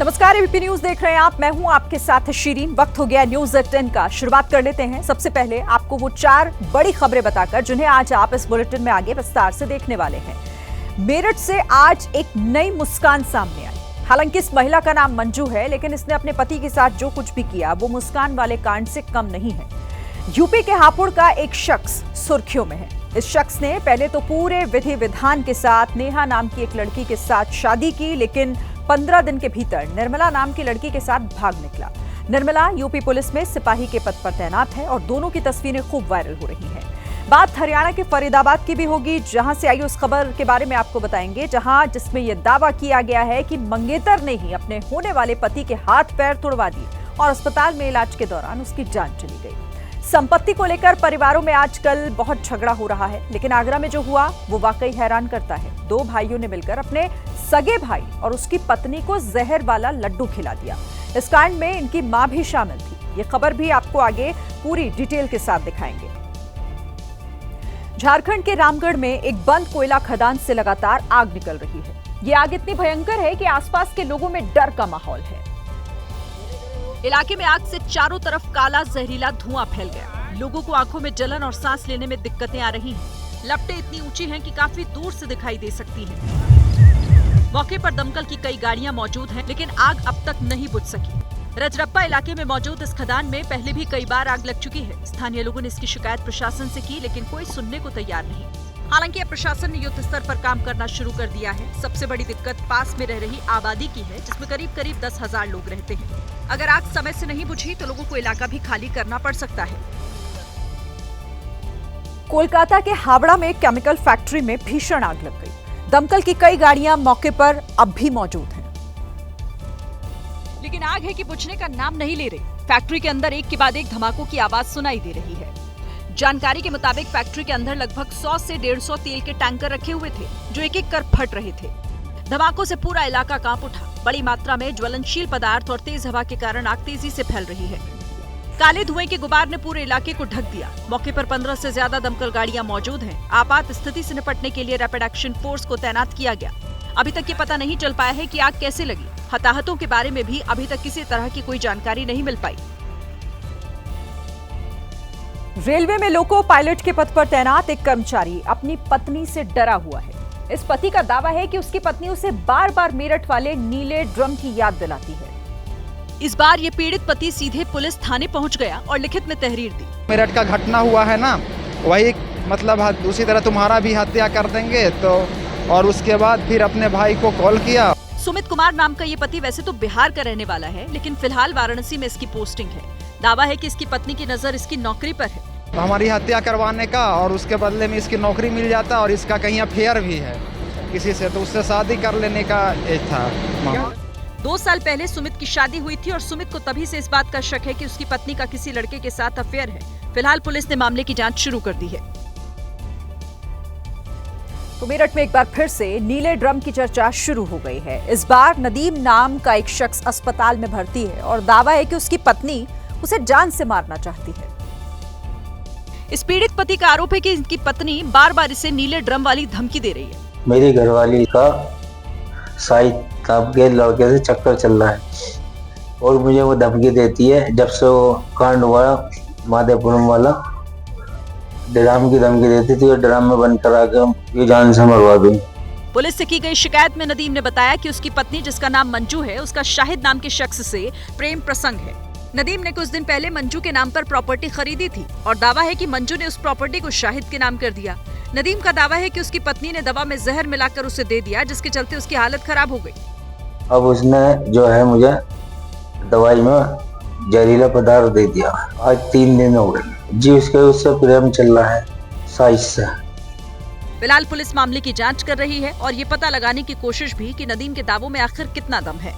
नमस्कार, ABP news देख रहे हैं आप। मैं हूं आपके साथ शीरीन। वक्त हो गया न्यूज एट 10 का। शुरुआत कर लेते हैं। सबसे पहले आपको वो 4 बड़ी खबरें बताकर जिन्हें आज आप इस बुलेटिन में आगे विस्तार से देखने वाले हैं। मेरठ से आज एक नई मुस्कान सामने आई। हालांकि इस महिला का नाम मंजू है, लेकिन इसने अपने पति के साथ जो कुछ भी किया वो मुस्कान वाले कांड से कम नहीं है। यूपी के हापुड़ का एक शख्स सुर्खियों में है। इस शख्स ने पहले तो पूरे विधि विधान के साथ नेहा नाम की एक लड़की के साथ शादी की, लेकिन 15 दिन के भीतर निर्मला नाम की लड़की के साथ भाग निकला। निर्मला यूपी पुलिस में सिपाही के पद पर तैनात है और दोनों की तस्वीरें खूब वायरल हो रही हैं। बात हरियाणा के फरीदाबाद की भी होगी, जहां से आई उस खबर के बारे में आपको बताएंगे, जिसमें यह दावा किया गया है कि मंगेतर ने ही अपने होने वाले पति के हाथ पैर तुड़वा दिए और अस्पताल में इलाज के दौरान उसकी जान चली गई। संपत्ति को लेकर परिवारों में आजकल बहुत झगड़ा हो रहा है, लेकिन आगरा में जो हुआ वो वाकई हैरान करता है। 2 भाइयों ने मिलकर अपने सगे भाई और उसकी पत्नी को जहर वाला लड्डू खिला दिया। इस कांड में इनकी मां भी शामिल थी। ये खबर भी आपको आगे पूरी डिटेल के साथ दिखाएंगे। झारखंड के रामगढ़ में एक बंद कोयला खदान से लगातार आग निकल रही है। ये आग इतनी भयंकर है कि आसपास के लोगों में डर का माहौल है। इलाके में आग से चारों तरफ काला जहरीला धुआं फैल गया। लोगों को आंखों में जलन और सांस लेने में दिक्कतें आ रही हैं। लपटें इतनी ऊंची हैं कि काफी दूर से दिखाई दे सकती हैं। मौके पर दमकल की कई गाड़ियां मौजूद हैं, लेकिन आग अब तक नहीं बुझ सकी। रजरप्पा इलाके में मौजूद इस खदान में पहले भी कई बार आग लग चुकी है। स्थानीय लोगों ने इसकी शिकायत प्रशासन से की, लेकिन कोई सुनने को तैयार नहीं। हालांकि अब प्रशासन ने युद्ध स्तर पर काम करना शुरू कर दिया है। सबसे बड़ी दिक्कत पास में रह रही आबादी की है, जिसमें करीब 10,000 लोग रहते हैं। अगर आग समय से नहीं बुझी तो लोगों को इलाका भी खाली करना पड़ सकता है। कोलकाता के हावड़ा में केमिकल फैक्ट्री में भीषण आग लग गई। दमकल की कई गाड़ियां मौके पर अब भी मौजूद हैं, लेकिन आग है कि बुझने का नाम नहीं ले रही। फैक्ट्री के अंदर एक के बाद एक धमाकों की आवाज सुनाई दे रही है। जानकारी के मुताबिक फैक्ट्री के अंदर लगभग 100 से 150 तेल के टैंकर रखे हुए थे, जो एक-एक कर फट रहे थे। धमाकों से पूरा इलाका कांप उठा। बड़ी मात्रा में ज्वलनशील पदार्थ और तेज हवा के कारण आग तेजी से फैल रही है। काले धुएं के गुबार ने पूरे इलाके को ढक दिया। मौके पर 15 से ज्यादा दमकल गाड़ियां मौजूद हैं। आपात स्थिति से निपटने के लिए रैपिड एक्शन फोर्स को तैनात किया गया। अभी तक ये पता नहीं चल पाया है कि आग कैसे लगी। हताहतों के बारे में भी अभी तक किसी तरह की कोई जानकारी नहीं मिल पाई। रेलवे में लोको पायलट के पद पर तैनात एक कर्मचारी अपनी पत्नी से डरा हुआ है। इस पति का दावा है कि उसकी पत्नी उसे बार-बार मेरठ वाले नीले ड्रम की याद दिलाती है। इस बार ये पीड़ित पति सीधे पुलिस थाने पहुंच गया और लिखित में तहरीर दी। मेरठ का घटना हुआ है ना, वही मतलब उसी तरह तुम्हारा भी हत्या कर देंगे तो, और उसके बाद फिर अपने भाई को कॉल किया। सुमित कुमार नाम का ये पति वैसे तो बिहार का रहने वाला है, लेकिन फिलहाल वाराणसी में इसकी पोस्टिंग है। दावा है कि इसकी पत्नी की नजर इसकी नौकरी पर है। हमारी हत्या करवाने का और उसके बदले में इसकी नौकरी मिल जाता, और इसका कहीं अफेयर भी है किसी से, तो उससे शादी कर लेने का एज था। 2 साल पहले सुमित की शादी हुई थी और सुमित को तभी से इस बात का शक है कि उसकी पत्नी का किसी लड़के के साथ अफेयर है। फिलहाल पुलिस ने मामले की जांच शुरू कर दी है। तो मेरठ में एक बार फिर से नीले ड्रम की चर्चा शुरू हो गई है। इस बार नदीम नाम का एक शख्स अस्पताल में भर्ती है और दावा है कि उसकी पत्नी उसे जान से मारना चाहती है। इस पीड़ित पति का आरोप है कि इनकी पत्नी बार-बार इसे नीले ड्रम वाली धमकी दे रही है। मेरी घरवाली का साइड के लड़के से चक्कर चल रहा है और मुझे वो धमकी देती है। जब से वो कांड हुआ माधेपुरम वाला, ड्राम की धमकी देती थी और ड्राम में बंद करा के ये जान से मरवा दी। पुलिस से की गई शिकायत में नदीम ने बताया कि उसकी पत्नी, जिसका नाम मंजू है, उसका शाहिद नाम के शख्स से प्रेम प्रसंग है। नदीम ने कुछ दिन पहले मंजू के नाम पर प्रॉपर्टी खरीदी थी और दावा है कि मंजू ने उस प्रॉपर्टी को शाहिद के नाम कर दिया। नदीम का दावा है कि उसकी पत्नी ने दवा में जहर मिलाकर उसे दे दिया, जिसके चलते उसकी हालत खराब हो गई। अब उसने जो है मुझे दवाई में जहरीला पदार्थ दे दिया। आज 3 दिन हो गए जी। उससे प्रेम चल रहा है साइज से। फिलहाल पुलिस मामले की जांच कर रही है और ये पता लगाने की कोशिश भी कि नदीम के दावों में आखिर कितना दम है।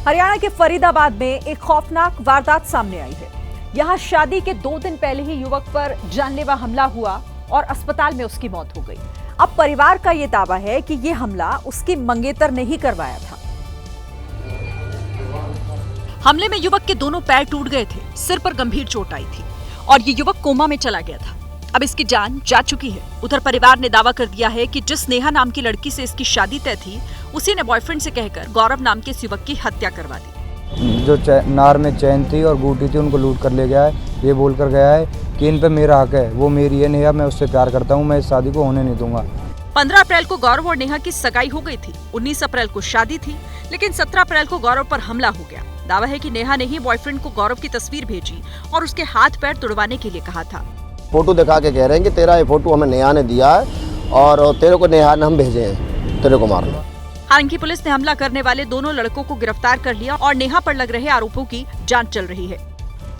हरियाणा के फरीदाबाद में एक खौफनाक वारदात सामने आई है। यहाँ शादी के 2 दिन पहले ही युवक पर जानलेवा हमला हुआ और अस्पताल में उसकी मौत हो गई। अब परिवार का ये दावा है कि ये हमला उसकी मंगेतर ने ही करवाया था। हमले में युवक के दोनों पैर टूट गए थे, सिर पर गंभीर चोट आई थी और ये युवक कोमा में चला गया था। अब इसकी जान जा चुकी है। उधर परिवार ने दावा कर दिया है कि जिस नेहा नाम की लड़की से इसकी शादी तय थी, उसी ने बॉयफ्रेंड से कहकर गौरव नाम के इस युवक की हत्या करवा दी। जो नार में चैन थी और गूटी थी उनको लूट कर ले गया है। ये बोल कर गया है कि इन पे मेरा हक है, वो मेरी है नेहा, मैं उससे प्यार करता हूँ, मैं इस शादी को होने नहीं दूंगा। 15 अप्रैल को गौरव और नेहा की सगाई हो गई थी। 19 अप्रैल को शादी थी, लेकिन 17 अप्रैल को गौरव पर हमला हो गया। दावा है कि नेहा ने ही बॉयफ्रेंड को गौरव की तस्वीर भेजी और उसके हाथ पैर तुड़वाने के लिए कहा था। फोटो दिखा के कह रहे हैं कि तेरा ये फोटो हमें नेहा ने दिया है और तेरे को नेहा ने हम भेजे हैं तेरे को मारना। हालांकि पुलिस ने हमला करने वाले दोनों लड़कों को गिरफ्तार कर लिया और नेहा पर लग रहे आरोपों की जांच चल रही है।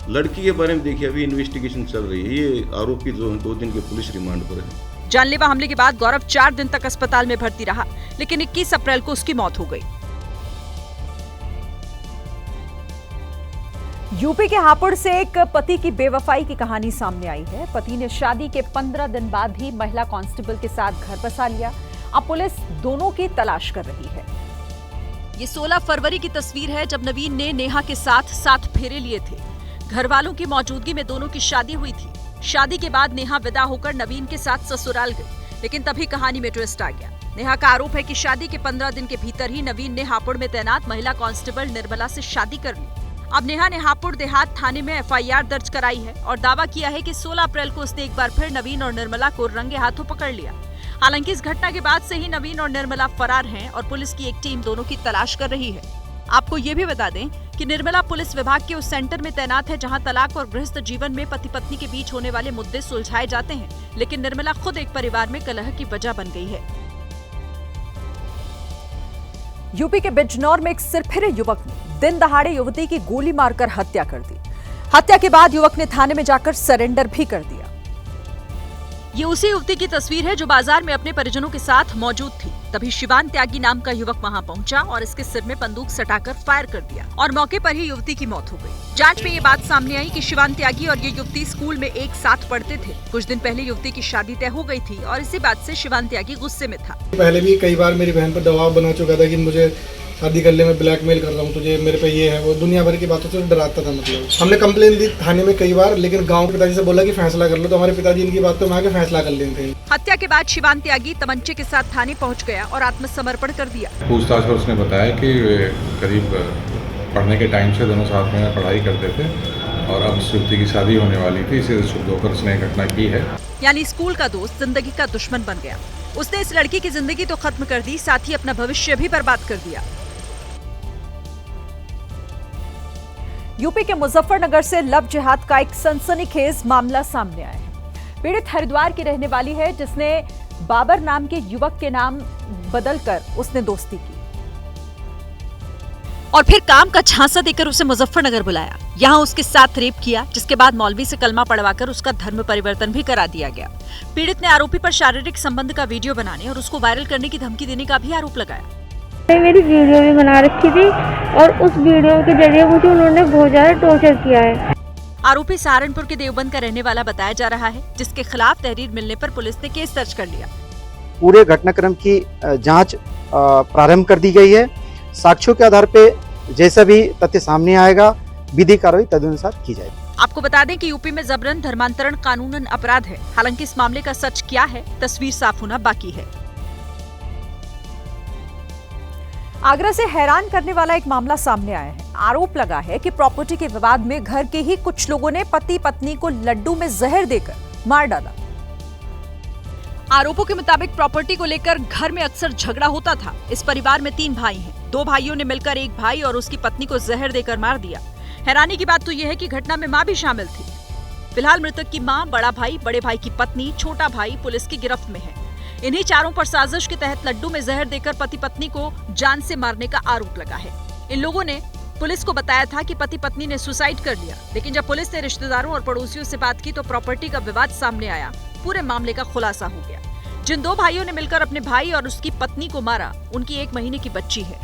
लड़की के बारे में देखिए, अभी इन्वेस्टिगेशन चल रही है। ये आरोपी जो 2 दिन के पुलिस रिमांड पर है। जानलेवा हमले के बाद गौरव 4 दिन तक अस्पताल में भर्ती रहा, लेकिन 21 अप्रैल को उसकी मौत हो गई। यूपी के हापुड़ से एक पति की बेवफाई की कहानी सामने आई है। पति ने शादी के 15 दिन बाद ही महिला कांस्टेबल के साथ घर बसा लिया। अब पुलिस दोनों की तलाश कर रही है। ये 16 फरवरी की तस्वीर है, जब नवीन ने नेहा के साथ 7 फेरे लिए थे। घर वालों की मौजूदगी में दोनों की शादी हुई थी। शादी के बाद नेहा विदा होकर नवीन के साथ ससुराल गई, लेकिन तभी कहानी में ट्विस्ट आ गया। नेहा का आरोप है कि शादी के 15 दिन के भीतर ही नवीन ने हापुड़ में तैनात महिला कांस्टेबल निर्मला से शादी कर ली। अब नेहा ने हापुड़ देहात थाने में FIR दर्ज कराई है और दावा किया है कि 16 अप्रैल को उसने एक बार फिर नवीन और निर्मला को रंगे हाथों पकड़ लिया। हालांकि इस घटना के बाद से ही नवीन और निर्मला फरार हैं और पुलिस की एक टीम दोनों की तलाश कर रही है। आपको ये भी बता दें कि निर्मला पुलिस विभाग के उस सेंटर में तैनात है जहां तलाक और गृहस्थ जीवन में पति पत्नी के बीच होने वाले मुद्दे सुलझाए जाते हैं, लेकिन निर्मला खुद एक परिवार में कलह की वजह बन गई है। यूपी के बिजनौर में एक सिरफिरे युवक ने दिन दहाड़े युवती की गोली मारकर हत्या कर दी। हत्या के बाद युवक ने थाने में जाकर सरेंडर भी कर दिया। ये उसी युवती की तस्वीर है जो बाजार में अपने परिजनों के साथ मौजूद थी। तभी शिवान त्यागी नाम का युवक वहां पहुंचा और इसके सिर में बंदूक सटाकर फायर कर दिया और मौके पर ही युवती की मौत हो गई। जांच में ये बात सामने आई कि शिवान त्यागी और ये युवती स्कूल में एक साथ पढ़ते थे। कुछ दिन पहले युवती की शादी तय हो गई थी और इसी बात से शिवान त्यागी गुस्से में था। पहले भी कई बार मेरी बहन पर दबाव बना चुका था कि मुझे शादी कर ले, मैं ब्लैकमेल कर रहा हूँ तुझे, मेरे पे ये है वो, दुनिया भर की बातों से डराता था। मतलब हमने कंप्लेन दी थाने में कई बार, लेकिन गांव के पिताजी से बोला कि फैसला कर लो, तो हमारे पिताजी इनकी बातों में आके फैसला कर लेते हैं। हत्या के बाद शिवान त्यागी तमंचे के साथ थाने पहुंच गया और आत्मसमर्पण कर दिया। पूछताछ पर उसने बताया कि करीब पढ़ने के टाइम से दोनों साथ में पढ़ाई करते थे और अब इस युवती की शादी होने वाली थी, इसे शुभ होकर उसने घटना की है। यानी स्कूल का दोस्त जिंदगी का दुश्मन बन गया। उसने इस लड़की की जिंदगी तो खत्म कर दी, साथ ही अपना भविष्य भी बर्बाद कर दिया। यूपी के मुजफ्फरनगर से लव जिहाद का एक सनसनीखेज मामला सामने आया है। पीड़ित हरिद्वार की रहने वाली है, जिसने बाबर नाम के युवक के नाम बदलकर उसने दोस्ती की और फिर काम का झांसा देकर उसे मुजफ्फरनगर बुलाया। यहाँ उसके साथ रेप किया, जिसके बाद मौलवी से कलमा पढ़वाकर उसका धर्म परिवर्तन भी करा दिया गया। पीड़ित ने आरोपी पर शारीरिक संबंध का वीडियो बनाने और उसको वायरल करने की धमकी देने का भी आरोप लगाया। मेरी वीडियो भी बना रखी थी और उस वीडियो के जरिए मुझे उन्होंने बहुत ज्यादा टॉर्चर किया है। आरोपी सहारनपुर के देवबंद का रहने वाला बताया जा रहा है, जिसके खिलाफ तहरीर मिलने पर पुलिस ने केस दर्ज कर लिया। पूरे घटनाक्रम की जांच प्रारंभ कर दी गई है। साक्ष्यों के आधार पे जैसा भी तथ्य सामने आएगा, विधि कार्रवाई तदनुसार की जाएगी। आपको बता दें कि यूपी में जबरन धर्मांतरण कानूनन अपराध है। हालांकि इस मामले का सच क्या है, तस्वीर साफ होना बाकी है। आगरा से हैरान करने वाला एक मामला सामने आया है। आरोप लगा है कि प्रॉपर्टी के विवाद में घर के ही कुछ लोगों ने पति पत्नी को लड्डू में जहर देकर मार डाला। आरोपों के मुताबिक प्रॉपर्टी को लेकर घर में अक्सर झगड़ा होता था। इस परिवार में 3 भाई हैं। 2 भाइयों ने मिलकर एक भाई और उसकी पत्नी को जहर देकर मार दिया। हैरानी की बात तो यह है कि घटना में मां भी शामिल थी। फिलहाल मृतक की मां, बड़ा भाई, बड़े भाई की पत्नी, छोटा भाई पुलिस की गिरफ्त में है। इन्हीं चारों पर साजिश के तहत लड्डू में जहर देकर पति पत्नी को जान से मारने का आरोप लगा है। इन लोगों ने पुलिस को बताया था कि पति पत्नी ने सुसाइड कर लिया, लेकिन जब पुलिस ने रिश्तेदारों और पड़ोसियों से बात की तो प्रॉपर्टी का विवाद सामने आया। पूरे मामले का खुलासा हो गया। जिन 2 भाइयों ने मिलकर अपने भाई और उसकी पत्नी को मारा, उनकी 1 महीने की बच्ची है।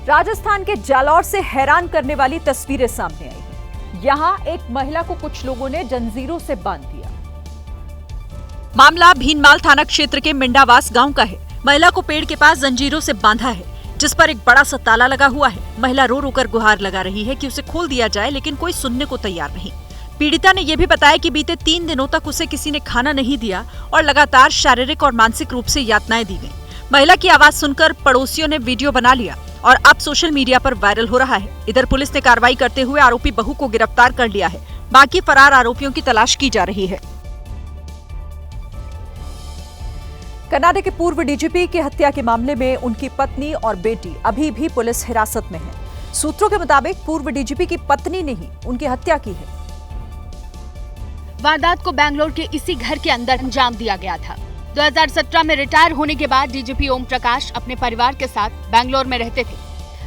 राजस्थान के जालौर से हैरान करने वाली तस्वीरें सामने आई हैं। यहाँ एक महिला को कुछ लोगों ने जंजीरों से बांध दिया। मामला भीनमाल थाना क्षेत्र के मिंडावास गांव का है। महिला को पेड़ के पास जंजीरों से बांधा है। जिस पर एक बड़ा सा ताला लगा हुआ है। महिला रो रो कर गुहार लगा रही है कि उसे खोल दिया जाए, लेकिन कोई सुनने को तैयार नहीं। पीड़िता ने यह भी बताया कि बीते 3 दिनों तक उसे किसी ने खाना नहीं दिया और लगातार शारीरिक और मानसिक रूप से यातनाएं दी गई। महिला की आवाज सुनकर पड़ोसियों ने वीडियो बना लिया और अब सोशल मीडिया पर वायरल हो रहा है। इधर पुलिस ने कार्रवाई करते हुए आरोपी बहू को गिरफ्तार कर लिया है। बाकी फरार आरोपियों की तलाश की जा रही है। कर्नाटक के पूर्व डीजीपी की हत्या के मामले में उनकी पत्नी और बेटी अभी भी पुलिस हिरासत में है। सूत्रों के मुताबिक पूर्व डीजीपी की पत्नी ने ही उनकी हत्या की है। वारदात को बेंगलोर के इसी घर के अंदर अंजाम दिया गया था। 2017 में रिटायर होने के बाद डीजीपी ओम प्रकाश अपने परिवार के साथ बेंगलोर में रहते थे।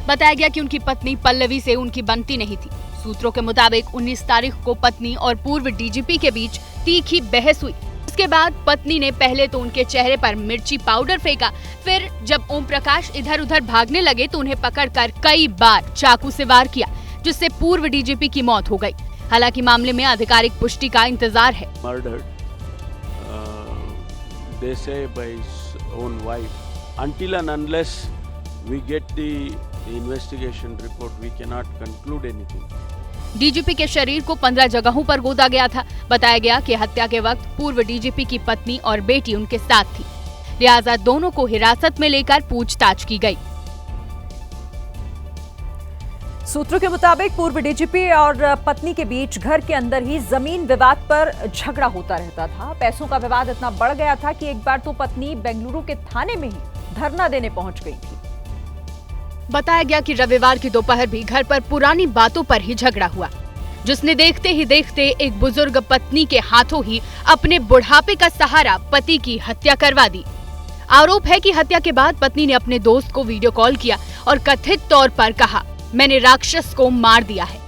बताया गया कि उनकी पत्नी पल्लवी से उनकी बनती नहीं थी। सूत्रों के मुताबिक 19 तारीख को पत्नी और पूर्व डीजीपी के बीच तीखी बहस हुई। इसके बाद पत्नी ने पहले तो उनके चेहरे पर मिर्ची पाउडर फेंका, फिर जब ओम प्रकाश इधर उधर भागने लगे तो उन्हें पकड़कर कई बार चाकू से वार किया, जिससे पूर्व डीजीपी की मौत हो गई। हालांकि मामले में आधिकारिक पुष्टि का इंतजार है। Murdered, they say by his own wife. Until and unless we get the investigation report, we cannot conclude anything. DGP के शरीर को 15 जगहों पर गोदा गया था। बताया गया कि हत्या के वक्त पूर्व डीजीपी की पत्नी और बेटी उनके साथ थी, लिहाजा दोनों को हिरासत में लेकर पूछताछ की गई। सूत्रों के मुताबिक पूर्व डीजीपी और पत्नी के बीच घर के अंदर ही जमीन विवाद पर झगड़ा होता रहता था। पैसों का विवाद इतना बढ़ गया था कि एक बार तो पत्नी बेंगलुरु के थाने में ही धरना देने पहुंच गई थी। बताया गया कि रविवार की दोपहर भी घर पर पुरानी बातों पर ही झगड़ा हुआ, जिसने देखते ही देखते एक बुजुर्ग पत्नी के हाथों ही अपने बुढ़ापे का सहारा पति की हत्या करवा दी। आरोप है कि हत्या के बाद पत्नी ने अपने दोस्त को वीडियो कॉल किया और कथित तौर पर कहा, मैंने राक्षस को मार दिया है।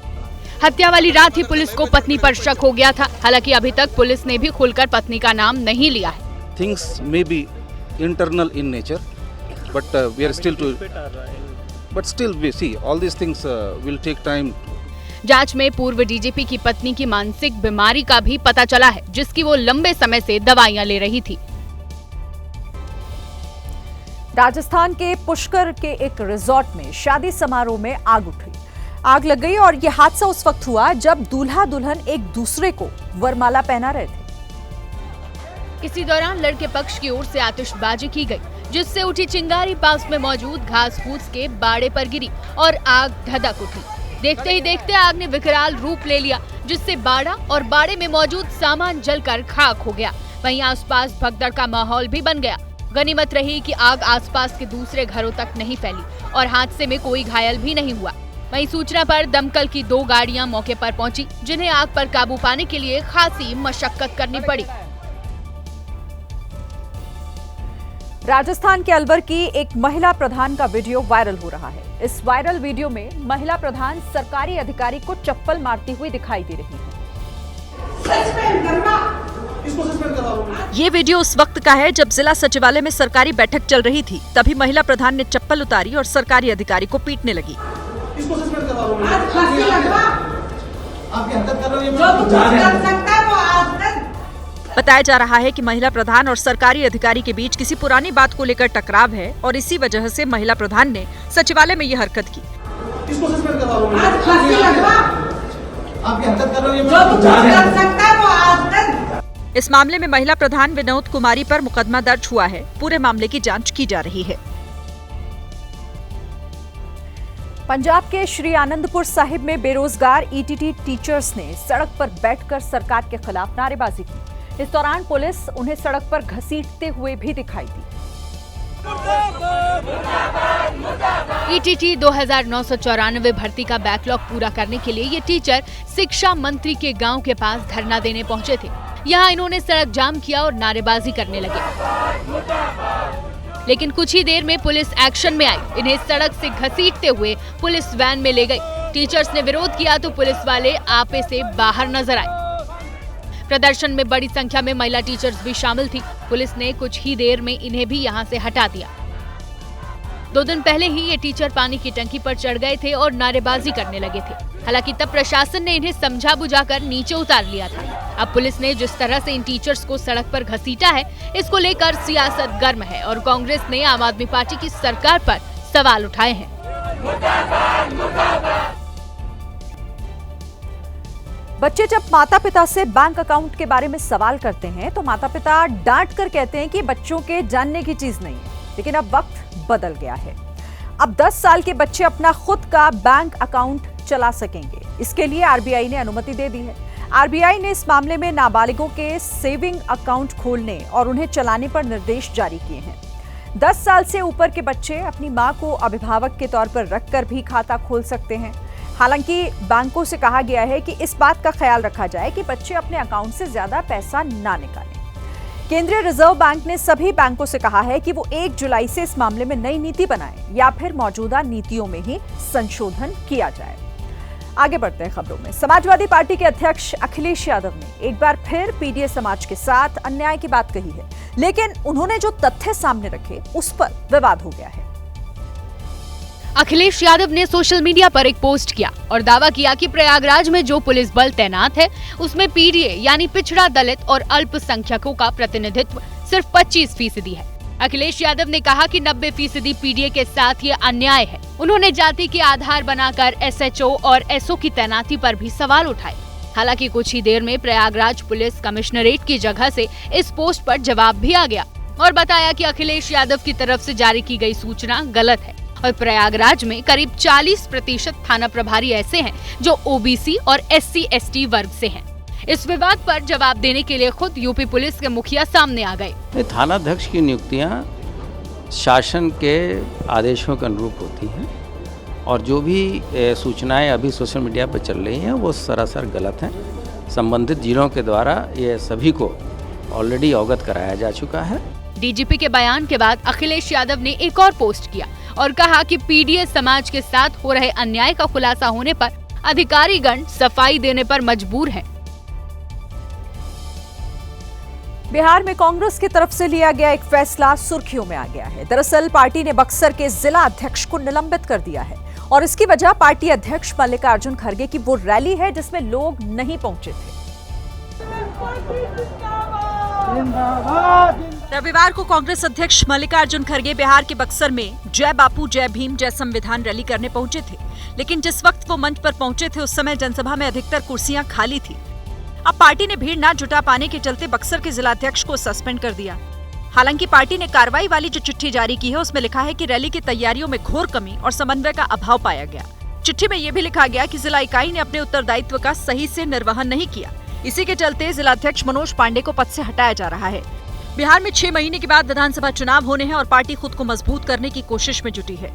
हत्या वाली रात ही पुलिस को पत्नी पर शक हो गया था। हालांकि अभी तक पुलिस ने भी खुलकर पत्नी का नाम नहीं लिया है। Things may be internal in nature, but we are still to. But still, we see all these things will take time. जांच में पूर्व डीजीपी की पत्नी की मानसिक बीमारी का भी पता चला है, जिसकी वो लंबे समय से दवाइयां ले रही थी। राजस्थान के पुष्कर के एक रिजॉर्ट में शादी समारोह में आग उठी। आग लग गई और यह हादसा उस वक्त हुआ जब दूल्हा दुल्हन एक दूसरे को वरमाला पहना रहे थे। इसी दौरान लड़के पक्ष की ओर से आतिशबाजी की गई, जिससे उठी चिंगारी पास में मौजूद घास फूस के बाड़े पर गिरी और आग धधक उठी। देखते ही देखते आग ने विकराल रूप ले लिया, जिससे बाड़ा और बाड़े में मौजूद सामान जलकर खाक हो गया। वहीं आसपास भगदड़ का माहौल भी बन गया। गनीमत रही कि आग आसपास के दूसरे घरों तक नहीं फैली और हादसे में कोई घायल भी नहीं हुआ। वहीं सूचना पर दमकल की 2 गाड़ियां मौके पर पहुंची, जिन्हें आग पर काबू पाने के लिए खासी मशक्कत करनी पड़ी। राजस्थान के अलवर की एक महिला प्रधान का वीडियो वायरल हो रहा है। इस वायरल वीडियो में महिला प्रधान सरकारी अधिकारी को चप्पल मारती हुई दिखाई दे रही है। ये वीडियो उस वक्त का है जब जिला सचिवालय में सरकारी बैठक चल रही थी। तभी महिला प्रधान ने चप्पल उतारी और सरकारी अधिकारी को पीटने लगी। बताया जा रहा है कि महिला प्रधान और सरकारी अधिकारी के बीच किसी पुरानी बात को लेकर टकराव है और इसी वजह से महिला प्रधान ने सचिवालय में यह हरकत की। इस मामले में महिला प्रधान विनोद कुमारी पर मुकदमा दर्ज हुआ है। पूरे मामले की जांच की जा रही है। पंजाब के श्री आनंदपुर साहिब में बेरोजगार ईटीटी टीचर्स ने सड़क पर बैठकर सरकार के खिलाफ नारेबाजी की। इस दौरान पुलिस उन्हें सड़क पर घसीटते हुए भी दिखाई दी। ईटीटी 2994 भर्ती का बैकलॉग पूरा करने के लिए ये टीचर शिक्षा मंत्री के गांव के पास धरना देने पहुंचे थे। यहाँ इन्होंने सड़क जाम किया और नारेबाजी करने लगे, लेकिन कुछ ही देर में पुलिस एक्शन में आई। इन्हें सड़क से घसीटते हुए पुलिस वैन में ले गई। टीचर्स ने विरोध किया तो पुलिस वाले आपे से बाहर नजर आए। प्रदर्शन में बड़ी संख्या में महिला टीचर्स भी शामिल थी। पुलिस ने कुछ ही देर में इन्हें भी यहां से हटा दिया। 2 दिन पहले ही ये टीचर पानी की टंकी पर चढ़ गए थे और नारेबाजी करने लगे थे। हालांकि तब प्रशासन ने इन्हें समझा बुझाकर नीचे उतार लिया था। अब पुलिस ने जिस तरह से इन टीचर्स को सड़क पर घसीटा है, इसको लेकर सियासत गर्म है और कांग्रेस ने आम आदमी पार्टी की सरकार पर सवाल उठाए हैं। बच्चे जब माता पिता से बैंक अकाउंट के बारे में सवाल करते हैं तो माता पिता डांट कर कहते हैं कि बच्चों के जानने की चीज नहीं है, लेकिन अब वक्त बदल गया है। अब 10 साल के बच्चे अपना खुद का बैंक अकाउंट चला सकेंगे। इसके लिए आरबीआई ने अनुमति दे दी है। आरबीआई ने इस मामले में नाबालिगों के सेविंग अकाउंट खोलने और उन्हें चलाने पर निर्देश जारी किए हैं। 10 साल से ऊपर के बच्चे अपनी मां को अभिभावक के तौर पर रखकर भी खाता खोल सकते हैं। हालांकि बैंकों से कहा गया है कि इस बात का ख्याल रखा जाए कि बच्चे अपने अकाउंट से ज्यादा पैसा ना निकालें। केंद्रीय रिजर्व बैंक ने सभी बैंकों से कहा है कि वो 1 जुलाई से इस मामले में नई नीति बनाएं या फिर मौजूदा नीतियों में ही संशोधन किया जाए। आगे बढ़ते हैं खबरों में। समाजवादी पार्टी के अध्यक्ष अखिलेश यादव ने एक बार फिर पीडीए समाज के साथ अन्याय की बात कही है, लेकिन उन्होंने जो तथ्य सामने रखे उस पर विवाद हो गया है। अखिलेश यादव ने सोशल मीडिया पर एक पोस्ट किया और दावा किया कि प्रयागराज में जो पुलिस बल तैनात है उसमें पीडीए यानी पिछड़ा, दलित और अल्पसंख्यकों का प्रतिनिधित्व सिर्फ 25% है। अखिलेश यादव ने कहा कि 90% पीडीए के साथ ये अन्याय है। उन्होंने जाति के आधार बनाकर एसएचओ और एसओ की तैनाती पर भी सवाल उठाए। हालांकि कुछ ही देर में प्रयागराज पुलिस कमिश्नरेट की जगह से इस पोस्ट पर जवाब भी आ गया और बताया कि अखिलेश यादव की तरफ से जारी की गई सूचना गलत है और प्रयागराज में करीब 40% थाना प्रभारी ऐसे हैं जो ओबीसी और SC/ST वर्ग से हैं। इस विवाद पर जवाब देने के लिए खुद यूपी पुलिस के मुखिया सामने आ गए। थानाध्यक्ष की नियुक्तियां शासन के आदेशों के अनुरूप होती हैं और जो भी सूचनाएं अभी सोशल मीडिया पर चल रही हैं वो सरासर गलत हैं। संबंधित जिलों के द्वारा ये सभी को ऑलरेडी अवगत कराया जा चुका है। डीजीपी के बयान के बाद अखिलेश यादव ने एक और पोस्ट किया और कहा कि पीडीए समाज के साथ हो रहे अन्याय का खुलासा होने पर अधिकारीगण सफाई देने पर मजबूर हैं। बिहार में कांग्रेस की तरफ से लिया गया एक फैसला सुर्खियों में आ गया है। दरअसल पार्टी ने बक्सर के जिला अध्यक्ष को निलंबित कर दिया है और इसकी वजह पार्टी अध्यक्ष मल्लिकार्जुन खड़गे की वो रैली है जिसमें लोग नहीं पहुंचे थे। रविवार को कांग्रेस अध्यक्ष मल्लिकार्जुन खड़गे बिहार के बक्सर में जय बापू जय भीम जय संविधान रैली करने पहुंचे थे, लेकिन जिस वक्त वो मंच पर पहुंचे थे उस समय जनसभा में अधिकतर कुर्सियां खाली थी। अब पार्टी ने भीड़ न जुटा पाने के चलते बक्सर के जिलाध्यक्ष को सस्पेंड कर दिया। हालांकि पार्टी ने कार्रवाई वाली जो चिट्ठी जारी की है उसमें लिखा है कि रैली की तैयारियों में घोर कमी और समन्वय का अभाव पाया गया। चिट्ठी में यह भी लिखा गया कि जिला इकाई ने अपने उत्तरदायित्व का सही से निर्वहन नहीं किया। इसी के चलते जिलाध्यक्ष मनोज पांडे को पद से हटाया जा रहा है। बिहार में 6 महीने के बाद विधानसभा चुनाव होने हैं और पार्टी खुद को मजबूत करने की कोशिश में जुटी है।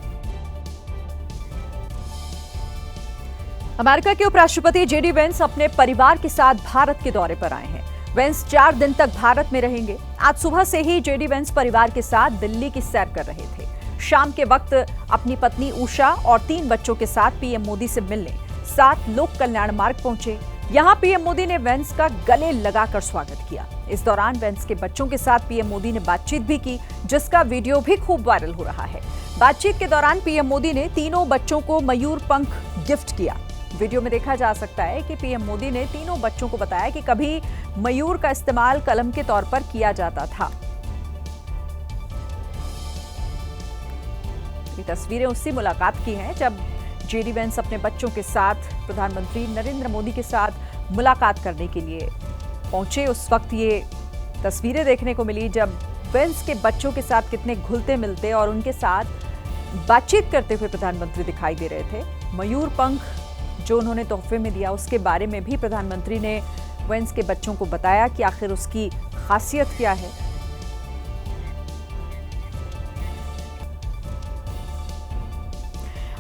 अमेरिका के उपराष्ट्रपति जेडी वेंस अपने परिवार के साथ भारत के दौरे पर आए हैं। वेंस 4 दिन तक भारत में रहेंगे। आज सुबह से ही जेडी वेंस परिवार के साथ दिल्ली की सैर कर रहे थे। शाम के वक्त अपनी पत्नी उषा और 3 बच्चों के साथ पीएम मोदी से मिलने 7 लोक कल्याण मार्ग पहुंचे। यहां पीएम मोदी ने वेंस का गले लगाकर स्वागत किया। इस दौरान वेंस के बच्चों के साथ पीएम मोदी ने बातचीत भी की, जिसका वीडियो भी खूब वायरल हो रहा है। बातचीत के दौरान पीएम मोदी ने तीनों बच्चों को मयूर पंख गिफ्ट किया। वीडियो में देखा जा सकता है कि पीएम मोदी ने तीनों बच्चों को बताया कि कभी मयूर का इस्तेमाल कलम के तौर पर किया जाता था। ये तस्वीरें उससे मुलाकात की हैं जब जेडी वेंस अपने बच्चों के साथ प्रधानमंत्री नरेंद्र मोदी के साथ मुलाकात करने के लिए पहुंचे। उस वक्त ये तस्वीरें देखने को मिली जब वेंस के बच्चों के साथ कितने घुलते मिलते और उनके साथ बातचीत करते हुए प्रधानमंत्री दिखाई दे रहे थे। मयूर पंख जो उन्होंने तोहफे में दिया उसके बारे में भी प्रधानमंत्री ने वेंस के बच्चों को बताया कि आखिर उसकी खासियत क्या है।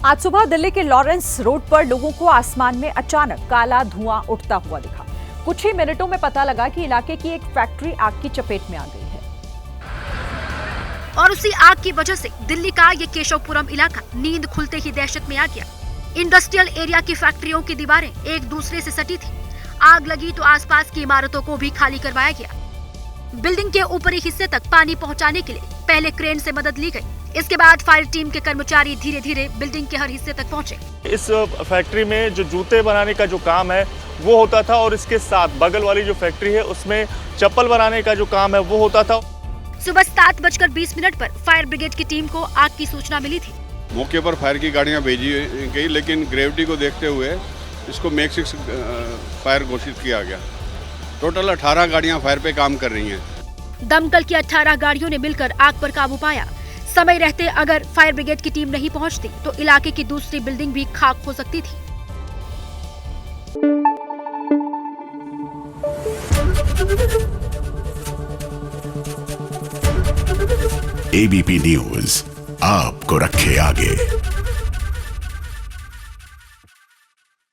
आज सुबह दिल्ली के लॉरेंस रोड पर लोगों को आसमान में अचानक काला धुआं उठता हुआ दिखा। कुछ ही मिनटों में पता लगा कि इलाके की एक फैक्ट्री आग की चपेट में आ गई है और उसी आग की वजह से दिल्ली का ये केशवपुरम इलाका नींद खुलते ही दहशत में आ गया। इंडस्ट्रियल एरिया की फैक्ट्रियों की दीवारें एक दूसरे से सटी थी। आग लगी तो आसपास की इमारतों को भी खाली करवाया गया। बिल्डिंग के ऊपरी हिस्से तक पानी पहुंचाने के लिए पहले क्रेन से मदद ली गई। इसके बाद फायर टीम के कर्मचारी धीरे धीरे बिल्डिंग के हर हिस्से तक पहुंचे। इस फैक्ट्री में जो जूते बनाने का जो काम है वो होता था और इसके साथ बगल वाली जो फैक्ट्री है उसमें चप्पल बनाने का जो काम है वो होता था। सुबह 7:20 पर फायर ब्रिगेड की टीम को आग की सूचना मिली थी। मौके पर फायर की गाड़ियां भेजी गई, लेकिन ग्रेविटी को देखते हुए इसको मैक्स 6 फायर घोषित किया गया। टोटल 18 गाड़ियां फायर पे काम कर रही हैं। दमकल की 18 गाड़ियों ने मिलकर आग पर काबू पाया। समय रहते अगर फायर ब्रिगेड की टीम नहीं पहुंचती तो इलाके की दूसरी बिल्डिंग भी खाक हो सकती थी। ABP न्यूज़ आपको रखे आगे।